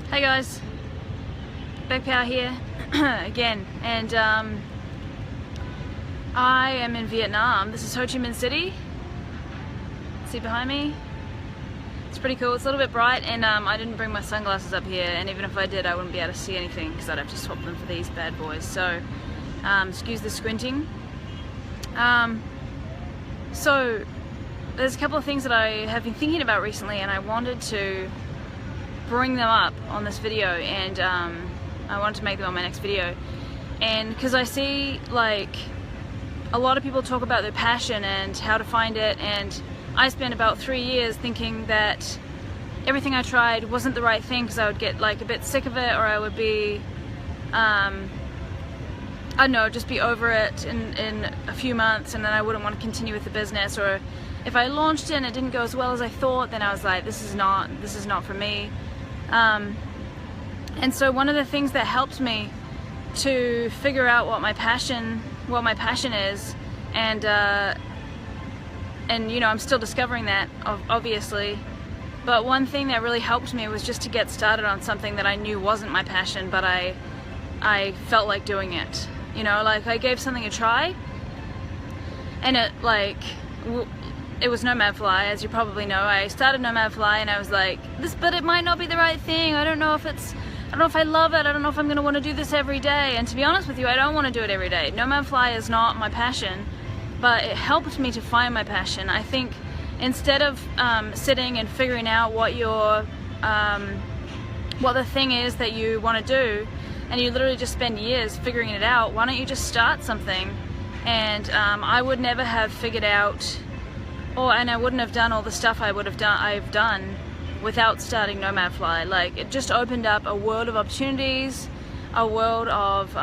Hey guys, Backpower here again, and I am in Vietnam. This is Ho Chi Minh City. See behind me? It's pretty cool. It's a little bit bright, and I didn't bring my sunglasses up here, and even if I did I wouldn't be able to see anything because I'd have to swap them for these bad boys, so excuse the squinting. So there's a couple of things that I have been thinking about recently, and I wanted to bring them up on this video, and I wanted to make them on my next video. And because I see like a lot of people talk about their passion and how to find it, and I spent about 3 years thinking that everything I tried wasn't the right thing because I would get like a bit sick of it, or I would be I don't know, just be over it in a few months, and then I wouldn't want to continue with the business. Or if I launched it and it didn't go as well as I thought, then I was like, this is not for me. And so one of the things that helped me to figure out what my passion is, and you know, I'm still discovering that, obviously, but one thing that really helped me was just to get started on something that I knew wasn't my passion, but I felt like doing it. You know, like I gave something a try, and it was Nomadfly, as you probably know. I started Nomadfly and I was like, but it might not be the right thing. I don't know if I love it. I don't know if I'm gonna want to do this every day. And to be honest with you, I don't want to do it every day. Nomadfly is not my passion, but it helped me to find my passion. I think instead of sitting and figuring out what the thing is that you want to do, and you literally just spend years figuring it out, why don't you just start something? And I would never have figured out, and I wouldn't have done all the stuff I've done without starting Nomadfly. Like, it just opened up a world of opportunities, a world of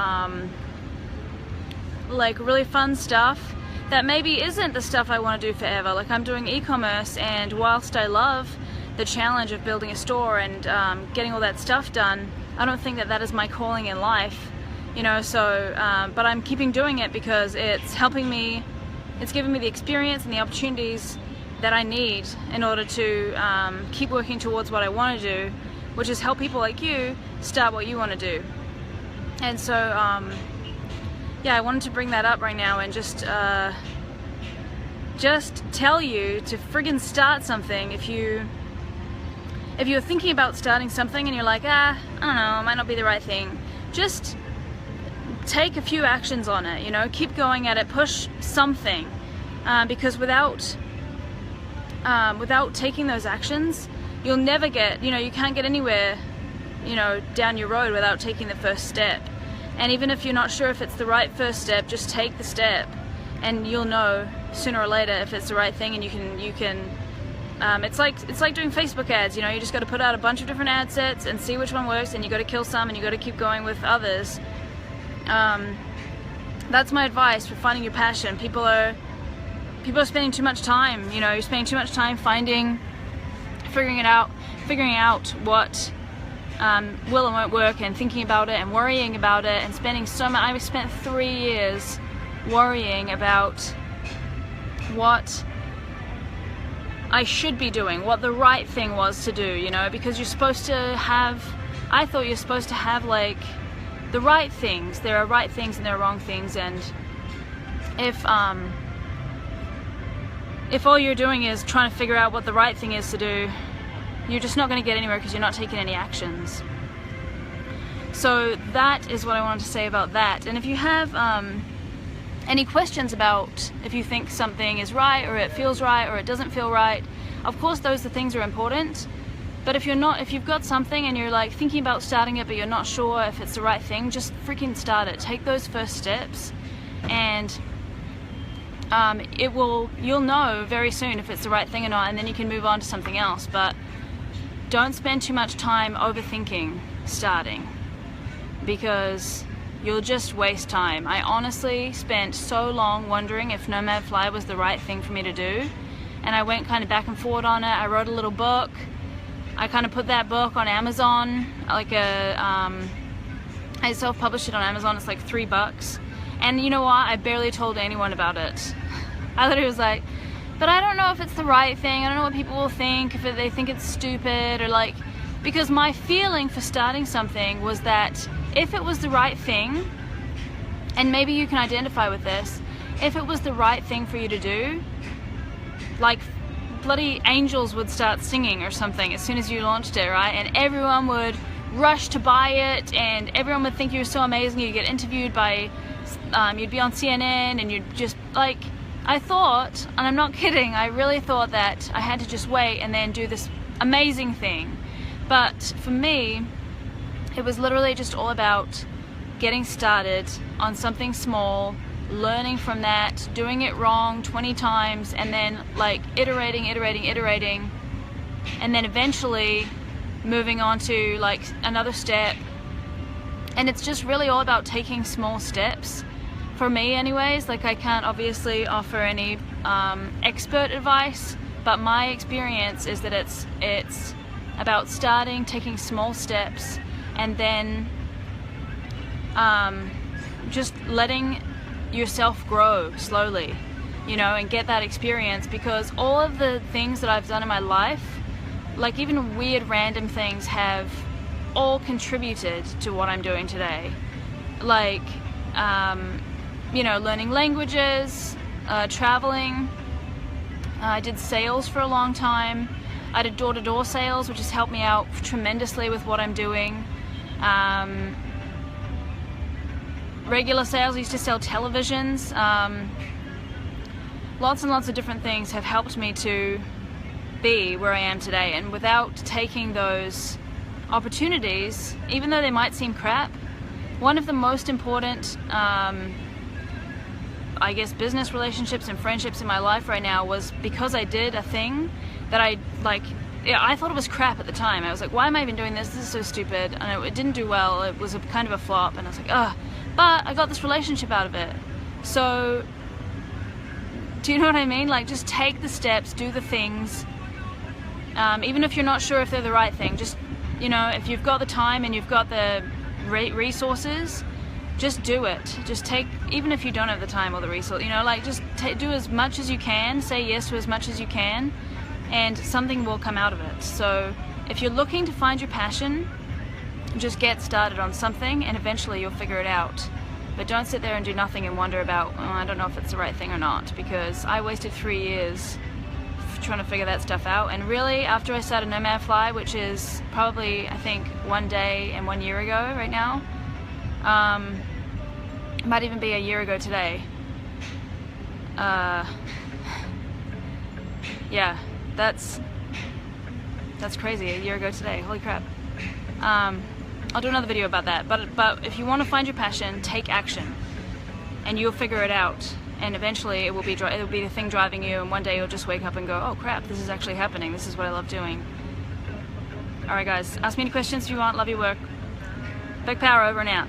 like really fun stuff that maybe isn't the stuff I want to do forever. Like, I'm doing e-commerce, and whilst I love the challenge of building a store and getting all that stuff done, I don't think that is my calling in life, you know. So but I'm keeping doing it because it's helping me. It's given me the experience and the opportunities that I need in order to keep working towards what I want to do, which is help people like you start what you want to do. And so yeah, I wanted to bring that up right now and just tell you to friggin' start something. If you're thinking about starting something and you're like, I don't know, it might not be the right thing, just take a few actions on it, you know, keep going at it, push something, because without taking those actions, you'll never get, you know, you can't get anywhere, you know, down your road without taking the first step. And even if you're not sure if it's the right first step, just take the step, and you'll know sooner or later if it's the right thing. And you can it's like doing Facebook ads, you know, you just got to put out a bunch of different ad sets and see which one works, and you got to kill some and you got to keep going with others. That's my advice for finding your passion. People are spending too much time, you know, you're spending too much time figuring out what will and won't work, and thinking about it and worrying about it, and spending so much. I spent 3 years worrying about what I should be doing, what the right thing was to do, you know, because you're supposed to have, I thought you're supposed to have like the right things. There are right things and there are wrong things, and if all you're doing is trying to figure out what the right thing is to do, you're just not going to get anywhere because you're not taking any actions. So that is what I wanted to say about that. And if you have any questions about if you think something is right, or it feels right, or it doesn't feel right, of course those things are important. But if you've got something and you're like thinking about starting it but you're not sure if it's the right thing, just freaking start it. Take those first steps, and you'll know very soon if it's the right thing or not, and then you can move on to something else. But don't spend too much time overthinking starting, because you'll just waste time. I honestly spent so long wondering if Nomadfly was the right thing for me to do, and I went kind of back and forward on it. I wrote a little book. I kind of put that book on Amazon, like a I self-published it on Amazon. It's like $3. And you know what? I barely told anyone about it. I literally was like, but I don't know if it's the right thing. I don't know what people will think, if they think it's stupid, or like, because my feeling for starting something was that if it was the right thing, and maybe you can identify with this, if it was the right thing for you to do, like bloody angels would start singing or something as soon as you launched it, right? And everyone would rush to buy it, and everyone would think you were so amazing. You'd get interviewed by, you'd be on CNN, and you'd just, like, I thought, and I'm not kidding, I really thought that I had to just wait and then do this amazing thing. But for me, it was literally just all about getting started on something small, learning from that, doing it wrong 20 times, and then like iterating, and then eventually moving on to like another step. And it's just really all about taking small steps. For me anyways, like I can't obviously offer any expert advice, but my experience is that it's about starting, taking small steps, and then just letting yourself grow slowly, you know, and get that experience. Because all of the things that I've done in my life, like even weird random things, have all contributed to what I'm doing today. Like you know, learning languages, traveling. I did sales for a long time. I did door-to-door sales, which has helped me out tremendously with what I'm doing. Regular sales, I used to sell televisions. Lots and lots of different things have helped me to be where I am today. And without taking those opportunities, even though they might seem crap, one of the most important I guess business relationships and friendships in my life right now was because I did a thing that I thought it was crap at the time. I was like, why am I even doing this? This is so stupid. And it didn't do well. It was kind of a flop, and I was like, ugh. But I got this relationship out of it. So do you know what I mean? Like, just take the steps, do the things, even if you're not sure if they're the right thing. Just, you know, if you've got the time and you've got the resources, just do it. Just take, even if you don't have the time or the resource, you know, like just do as much as you can, say yes to as much as you can, and something will come out of it. So if you're looking to find your passion, just get started on something and eventually you'll figure it out. But don't sit there and do nothing and wonder about, oh, I don't know if it's the right thing or not, because I wasted 3 years trying to figure that stuff out. And really, after I started Nomad Fly, which is probably, I think, 1 day and 1 year ago right now, it might even be a year ago today. Yeah, that's crazy, a year ago today, holy crap. I'll do another video about that, but if you want to find your passion, take action, and you'll figure it out, and eventually it will be the thing driving you, and one day you'll just wake up and go, oh crap, this is actually happening, this is what I love doing. Alright guys, ask me any questions if you want, love your work. Big power, over and out.